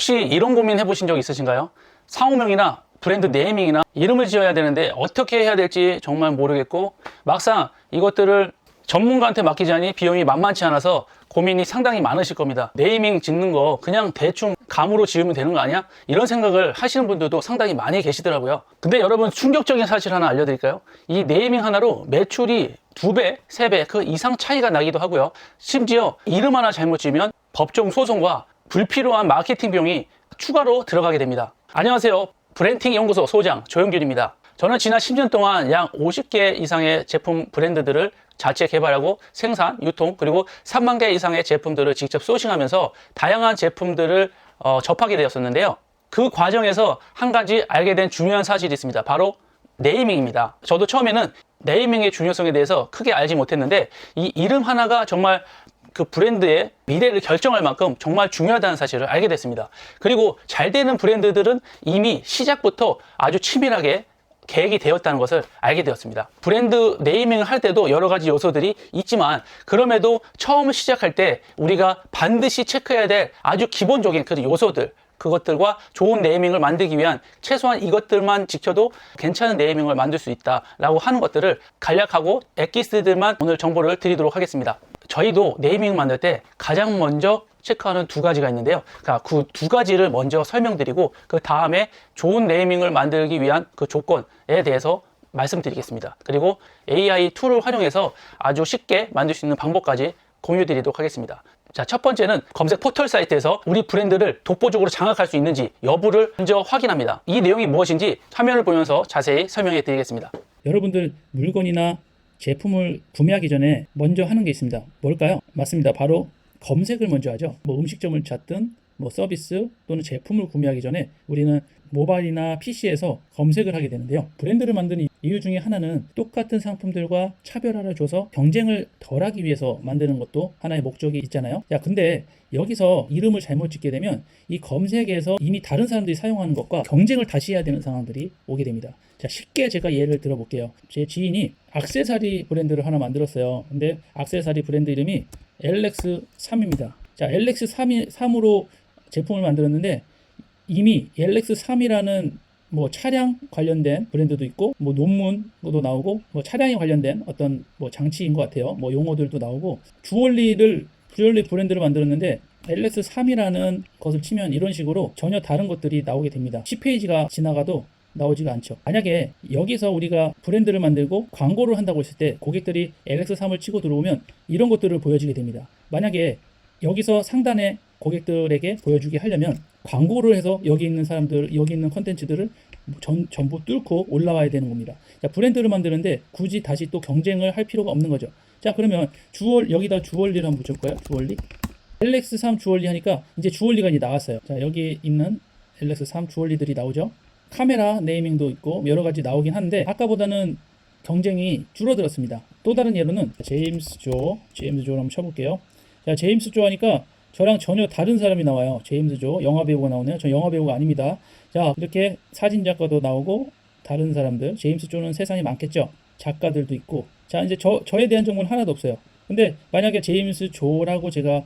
혹시 이런 고민 해보신 적 있으신가요? 상호명이나 브랜드 네이밍이나 이름을 지어야 되는데 어떻게 해야 될지 정말 모르겠고, 막상 이것들을 전문가한테 맡기자니 비용이 만만치 않아서 고민이 상당히 많으실 겁니다. 네이밍 짓는 거 그냥 대충 감으로 지으면 되는 거 아니야? 이런 생각을 하시는 분들도 상당히 많이 계시더라고요. 근데 여러분, 충격적인 사실 하나 알려드릴까요? 이 네이밍 하나로 매출이 2배, 3배 그 이상 차이가 나기도 하고요. 심지어 이름 하나 잘못 지으면 법정 소송과 불필요한 마케팅 비용이 추가로 들어가게 됩니다. 안녕하세요. 브랜딩 연구소 소장 조영균입니다. 저는 지난 10년 동안 약 50개 이상의 제품 브랜드들을 자체 개발하고 생산, 유통, 그리고 3만 개 이상의 제품들을 직접 소싱하면서 다양한 제품들을 접하게 되었었는데요. 그 과정에서 한 가지 알게 된 중요한 사실이 있습니다. 바로 네이밍입니다. 저도 처음에는 네이밍의 중요성에 대해서 크게 알지 못했는데, 이 이름 하나가 정말 그 브랜드의 미래를 결정할 만큼 정말 중요하다는 사실을 알게 됐습니다. 그리고 잘 되는 브랜드들은 이미 시작부터 아주 치밀하게 계획이 되었다는 것을 알게 되었습니다. 브랜드 네이밍을 할 때도 여러 가지 요소들이 있지만, 그럼에도 처음 시작할 때 우리가 반드시 체크해야 될 아주 기본적인 그 요소들, 그것들과 좋은 네이밍을 만들기 위한 최소한 이것들만 지켜도 괜찮은 네이밍을 만들 수 있다라고 하는 것들을 간략하고 엑기스들만 오늘 정보를 드리도록 하겠습니다. 저희도 네이밍을 만들 때 가장 먼저 체크하는 두 가지가 있는데요. 그 두 가지를 먼저 설명드리고, 그 다음에 좋은 네이밍을 만들기 위한 그 조건에 대해서 말씀드리겠습니다. 그리고 AI 툴을 활용해서 아주 쉽게 만들 수 있는 방법까지 공유 드리도록 하겠습니다. 자, 첫 번째는 검색 포털 사이트에서 우리 브랜드를 독보적으로 장악할 수 있는지 여부를 먼저 확인합니다. 이 내용이 무엇인지 화면을 보면서 자세히 설명해 드리겠습니다. 여러분들 물건이나 제품을 구매하기 전에 먼저 하는 게 있습니다. 뭘까요? 맞습니다. 바로 검색을 먼저 하죠. 뭐 음식점을 찾든 뭐 서비스 또는 제품을 구매하기 전에 우리는 모바일이나 PC에서 검색을 하게 되는데요. 브랜드를 만드는 이유 중에 하나는 똑같은 상품들과 차별화를 줘서 경쟁을 덜하기 위해서 만드는 것도 하나의 목적이 있잖아요. 자, 근데 여기서 이름을 잘못 짓게 되면 이 검색에서 이미 다른 사람들이 사용하는 것과 경쟁을 다시 해야 되는 상황들이 오게 됩니다. 자, 쉽게 제가 예를 들어 볼게요. 제 지인이 액세서리 브랜드를 하나 만들었어요. 근데 액세서리 브랜드 이름이 LX3입니다. 자, LX3으로 제품을 만들었는데, 이미 LX3이라는 뭐 차량 관련된 브랜드도 있고, 뭐 논문도 나오고, 뭐 차량에 관련된 어떤 뭐 장치인 것 같아요. 뭐 용어들도 나오고, 주얼리 브랜드를 만들었는데 LX3이라는 것을 치면 이런 식으로 전혀 다른 것들이 나오게 됩니다. 10페이지가 지나가도 나오지가 않죠. 만약에 여기서 우리가 브랜드를 만들고 광고를 한다고 했을 때 고객들이 LX3을 치고 들어오면 이런 것들을 보여주게 됩니다. 만약에 여기서 상단에 고객들에게 보여주게 하려면 광고를 해서 여기 있는 사람들, 여기 있는 컨텐츠들을 전부 뚫고 올라와야 되는 겁니다. 자, 브랜드를 만드는데 굳이 다시 또 경쟁을 할 필요가 없는 거죠. 자, 그러면 여기다 주얼리를 한번 붙여볼까요? 주얼리. LX3 주얼리 하니까 이제 주얼리가 이제 나왔어요. 자, 여기 있는 LX3 주얼리들이 나오죠. 카메라 네이밍도 있고 여러 가지 나오긴 한데 아까보다는 경쟁이 줄어들었습니다. 또 다른 예로는 제임스 조를 한번 쳐볼게요. 자, 제임스 조 하니까 저랑 전혀 다른 사람이 나와요. 제임스 조, 영화 배우가 나오네요. 저 영화 배우가 아닙니다. 자, 이렇게 사진 작가도 나오고 다른 사람들, 제임스 조는 세상에 많겠죠. 작가들도 있고. 자, 이제 저에 대한 정보는 하나도 없어요. 근데 만약에 제임스 조라고 제가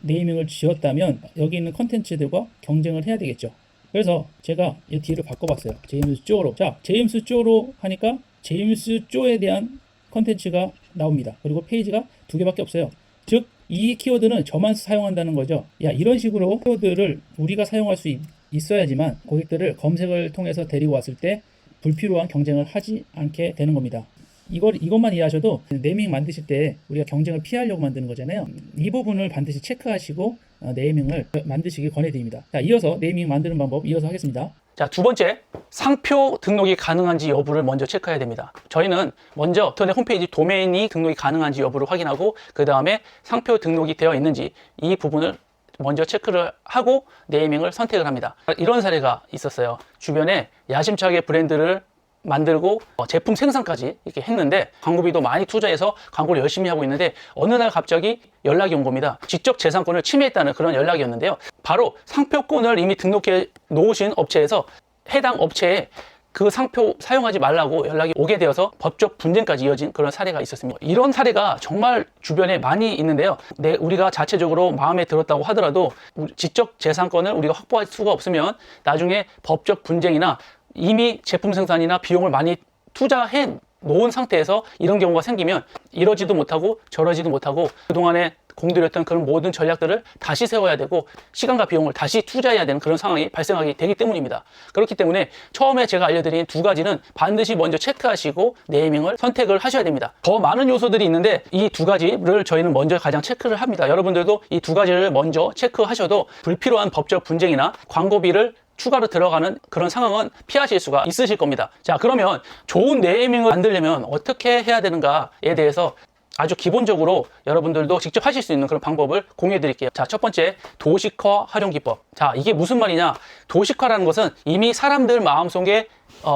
네이밍을 지었다면 여기 있는 컨텐츠들과 경쟁을 해야 되겠죠. 그래서 제가 이 뒤를 바꿔봤어요. 제임스 조로. 자, 제임스 조로 하니까 제임스 조에 대한 컨텐츠가 나옵니다. 그리고 페이지가 2개밖에 없어요. 즉, 이 키워드는 저만 사용한다는 거죠. 야, 이런 식으로 키워드를 우리가 사용할 수 있어야지만 고객들을 검색을 통해서 데리고 왔을 때 불필요한 경쟁을 하지 않게 되는 겁니다. 이것만 이해하셔도 네이밍 만드실 때 우리가 경쟁을 피하려고 만드는 거잖아요. 이 부분을 반드시 체크하시고 네이밍을 만드시길 권해드립니다. 자, 이어서 네이밍 만드는 방법 이어서 하겠습니다. 자, 두 번째, 상표 등록이 가능한지 여부를 먼저 체크해야 됩니다. 저희는 먼저 인터넷 홈페이지 도메인이 등록이 가능한지 여부를 확인하고, 그 다음에 상표 등록이 되어 있는지 이 부분을 먼저 체크를 하고 네이밍을 선택을 합니다. 이런 사례가 있었어요. 주변에 야심차게 브랜드를 만들고 제품 생산까지 이렇게 했는데 광고비도 많이 투자해서 광고를 열심히 하고 있는데 어느 날 갑자기 연락이 온 겁니다. 지적 재산권을 침해했다는 그런 연락이었는데요. 바로 상표권을 이미 등록해 놓으신 업체에서 해당 업체에 그 상표 사용하지 말라고 연락이 오게 되어서 법적 분쟁까지 이어진 그런 사례가 있었습니다. 이런 사례가 정말 주변에 많이 있는데요. 우리가 자체적으로 마음에 들었다고 하더라도 지적 재산권을 우리가 확보할 수가 없으면 나중에 법적 분쟁이나 이미 제품 생산이나 비용을 많이 투자해 놓은 상태에서 이런 경우가 생기면 이러지도 못하고 저러지도 못하고 그동안에 공들였던 그런 모든 전략들을 다시 세워야 되고 시간과 비용을 다시 투자해야 되는 그런 상황이 발생하게 되기 때문입니다. 그렇기 때문에 처음에 제가 알려드린 두 가지는 반드시 먼저 체크하시고 네이밍을 선택을 하셔야 됩니다. 더 많은 요소들이 있는데 이 두 가지를 저희는 먼저 가장 체크를 합니다. 여러분들도 이 두 가지를 먼저 체크하셔도 불필요한 법적 분쟁이나 광고비를 추가로 들어가는 그런 상황은 피하실 수가 있으실 겁니다. 자, 그러면 좋은 네이밍을 만들려면 어떻게 해야 되는가에 대해서 아주 기본적으로 여러분들도 직접 하실 수 있는 그런 방법을 공유해 드릴게요. 자, 첫 번째, 도식화 활용 기법. 자, 이게 무슨 말이냐? 도식화라는 것은 이미 사람들 마음속에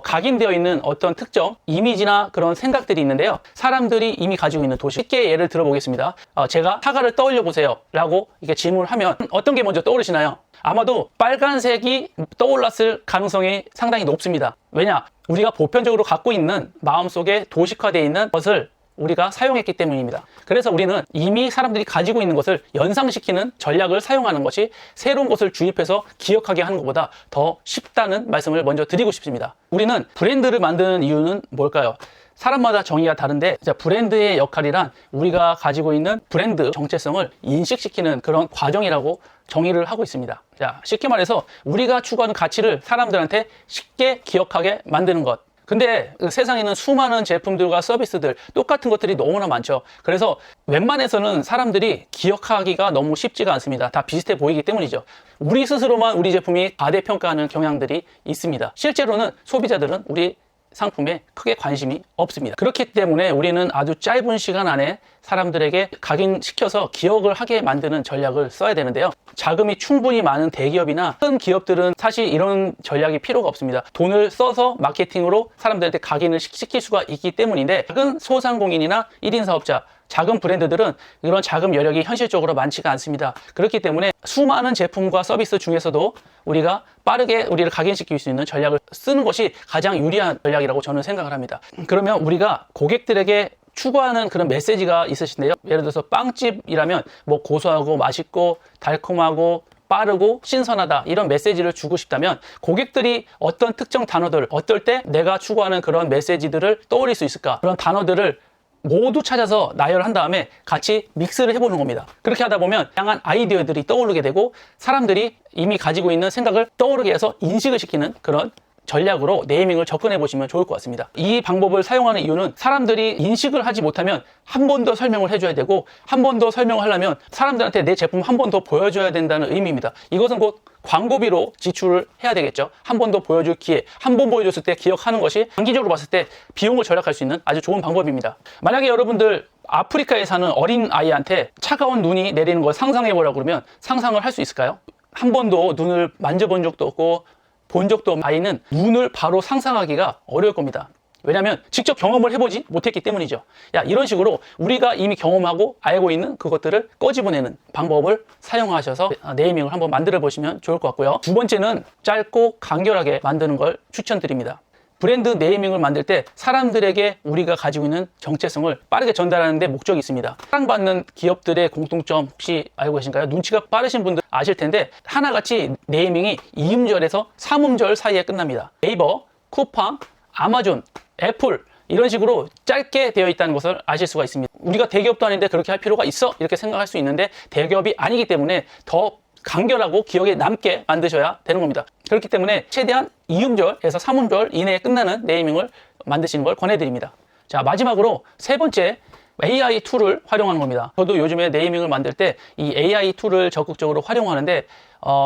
각인되어 있는 어떤 특정 이미지나 그런 생각들이 있는데요. 사람들이 이미 가지고 있는 도식. 쉽게 예를 들어보겠습니다. 제가 사과를 떠올려 보세요 라고 이렇게 질문을 하면 어떤 게 먼저 떠오르시나요? 아마도 빨간색이 떠올랐을 가능성이 상당히 높습니다. 왜냐? 우리가 보편적으로 갖고 있는 마음속에 도식화되어 있는 것을 우리가 사용했기 때문입니다. 그래서 우리는 이미 사람들이 가지고 있는 것을 연상시키는 전략을 사용하는 것이 새로운 것을 주입해서 기억하게 하는 것보다 더 쉽다는 말씀을 먼저 드리고 싶습니다. 우리는 브랜드를 만드는 이유는 뭘까요? 사람마다 정의가 다른데 브랜드의 역할이란 우리가 가지고 있는 브랜드 정체성을 인식시키는 그런 과정이라고 정의를 하고 있습니다. 자, 쉽게 말해서 우리가 추구하는 가치를 사람들한테 쉽게 기억하게 만드는 것. 근데 세상에는 수많은 제품들과 서비스들 똑같은 것들이 너무나 많죠. 그래서 웬만해서는 사람들이 기억하기가 너무 쉽지가 않습니다. 다 비슷해 보이기 때문이죠. 우리 스스로만 우리 제품이 과대평가하는 경향들이 있습니다. 실제로는 소비자들은 우리 상품에 크게 관심이 없습니다. 그렇기 때문에 우리는 아주 짧은 시간 안에 사람들에게 각인시켜서 기억을 하게 만드는 전략을 써야 되는데요. 자금이 충분히 많은 대기업이나 큰 기업들은 사실 이런 전략이 필요가 없습니다. 돈을 써서 마케팅으로 사람들한테 각인을 시킬 수가 있기 때문인데 작은 소상공인이나 1인 사업자, 작은 브랜드들은 이런 자금 여력이 현실적으로 많지가 않습니다. 그렇기 때문에 수많은 제품과 서비스 중에서도 우리가 빠르게 우리를 각인시킬 수 있는 전략을 쓰는 것이 가장 유리한 전략이라고 저는 생각을 합니다. 그러면 우리가 고객들에게 추구하는 그런 메시지가 있으신데요. 예를 들어서 빵집이라면 뭐 고소하고 맛있고 달콤하고 빠르고 신선하다 이런 메시지를 주고 싶다면 고객들이 어떤 특정 단어들, 어떨 때 내가 추구하는 그런 메시지들을 떠올릴 수 있을까? 그런 단어들을 모두 찾아서 나열한 다음에 같이 믹스를 해보는 겁니다. 그렇게 하다 보면 다양한 아이디어들이 떠오르게 되고 사람들이 이미 가지고 있는 생각을 떠오르게 해서 인식을 시키는 그런 전략으로 네이밍을 접근해 보시면 좋을 것 같습니다. 이 방법을 사용하는 이유는 사람들이 인식을 하지 못하면 한 번 더 설명을 해줘야 되고 한 번 더 설명을 하려면 사람들한테 내 제품 한 번 더 보여줘야 된다는 의미입니다. 이것은 곧 광고비로 지출을 해야 되겠죠. 한 번 더 보여줄 기회, 한 번 보여줬을 때 기억하는 것이 장기적으로 봤을 때 비용을 절약할 수 있는 아주 좋은 방법입니다. 만약에 여러분들 아프리카에 사는 어린 아이한테 차가운 눈이 내리는 걸 상상해 보라고 그러면 상상을 할 수 있을까요? 한 번도 눈을 만져본 적도 없고 본 적도 없는 아이는 눈을 바로 상상하기가 어려울 겁니다. 왜냐하면 직접 경험을 해보지 못했기 때문이죠. 이런 식으로 우리가 이미 경험하고 알고 있는 그것들을 꺼집어내는 방법을 사용하셔서 네이밍을 한번 만들어 보시면 좋을 것 같고요. 두 번째는 짧고 간결하게 만드는 걸 추천드립니다. 브랜드 네이밍을 만들 때 사람들에게 우리가 가지고 있는 정체성을 빠르게 전달하는 데 목적이 있습니다. 사랑받는 기업들의 공통점 혹시 알고 계신가요? 눈치가 빠르신 분들 아실 텐데 하나같이 네이밍이 2음절에서 3음절 사이에 끝납니다. 네이버, 쿠팡, 아마존, 애플 이런 식으로 짧게 되어 있다는 것을 아실 수가 있습니다. 우리가 대기업도 아닌데 그렇게 할 필요가 있어? 이렇게 생각할 수 있는데 대기업이 아니기 때문에 더 간결하고 기억에 남게 만드셔야 되는 겁니다. 그렇기 때문에 최대한 2음절에서 3음절 이내에 끝나는 네이밍을 만드시는 걸 권해드립니다. 자, 마지막으로 세 번째, AI 툴을 활용하는 겁니다. 저도 요즘에 네이밍을 만들 때 이 AI 툴을 적극적으로 활용하는데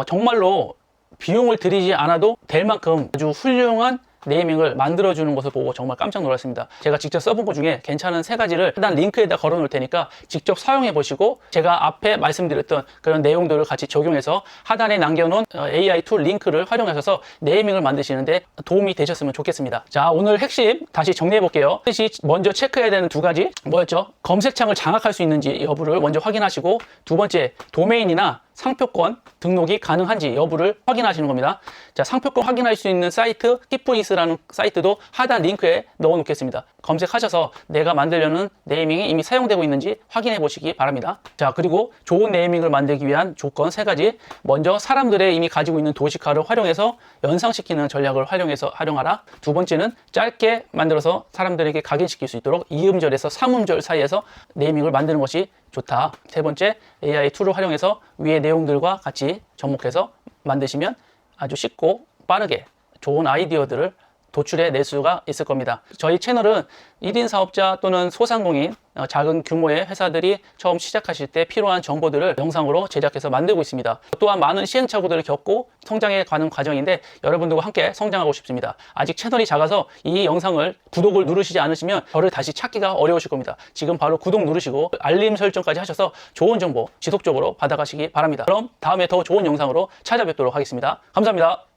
정말로 비용을 들이지 않아도 될 만큼 아주 훌륭한 네이밍을 만들어주는 것을 보고 정말 깜짝 놀랐습니다. 제가 직접 써본 것 중에 괜찮은 세 가지를 일단 링크에다 걸어 놓을 테니까 직접 사용해 보시고 제가 앞에 말씀드렸던 그런 내용들을 같이 적용해서 하단에 남겨놓은 AI 툴 링크를 활용하셔서 네이밍을 만드시는데 도움이 되셨으면 좋겠습니다. 자, 오늘 핵심 다시 정리해 볼게요. 먼저 체크해야 되는 두 가지 뭐였죠? 검색창을 장악할 수 있는지 여부를 먼저 확인하시고 두 번째, 도메인이나 상표권 등록이 가능한지 여부를 확인하시는 겁니다. 자, 상표권 확인할 수 있는 사이트 키프리스라는 사이트도 하단 링크에 넣어 놓겠습니다. 검색하셔서 내가 만들려는 네이밍이 이미 사용되고 있는지 확인해 보시기 바랍니다. 자, 그리고 좋은 네이밍을 만들기 위한 조건 3가지. 먼저 사람들의 이미 가지고 있는 도식화를 활용해서 연상시키는 전략을 활용하라. 두 번째는 짧게 만들어서 사람들에게 각인시킬 수 있도록 2음절에서 3음절 사이에서 네이밍을 만드는 것이 좋다. 세 번째, AI 툴을 활용해서 위의 내용들과 같이 접목해서 만드시면 아주 쉽고 빠르게 좋은 아이디어들을 도출해 낼 수가 있을 겁니다. 저희 채널은 1인 사업자 또는 소상공인, 작은 규모의 회사들이 처음 시작하실 때 필요한 정보들을 영상으로 제작해서 만들고 있습니다. 또한 많은 시행착오들을 겪고 성장해 가는 과정인데 여러분들과 함께 성장하고 싶습니다. 아직 채널이 작아서 이 영상을 구독을 누르시지 않으시면 저를 다시 찾기가 어려우실 겁니다. 지금 바로 구독 누르시고 알림 설정까지 하셔서 좋은 정보 지속적으로 받아가시기 바랍니다. 그럼 다음에 더 좋은 영상으로 찾아뵙도록 하겠습니다. 감사합니다.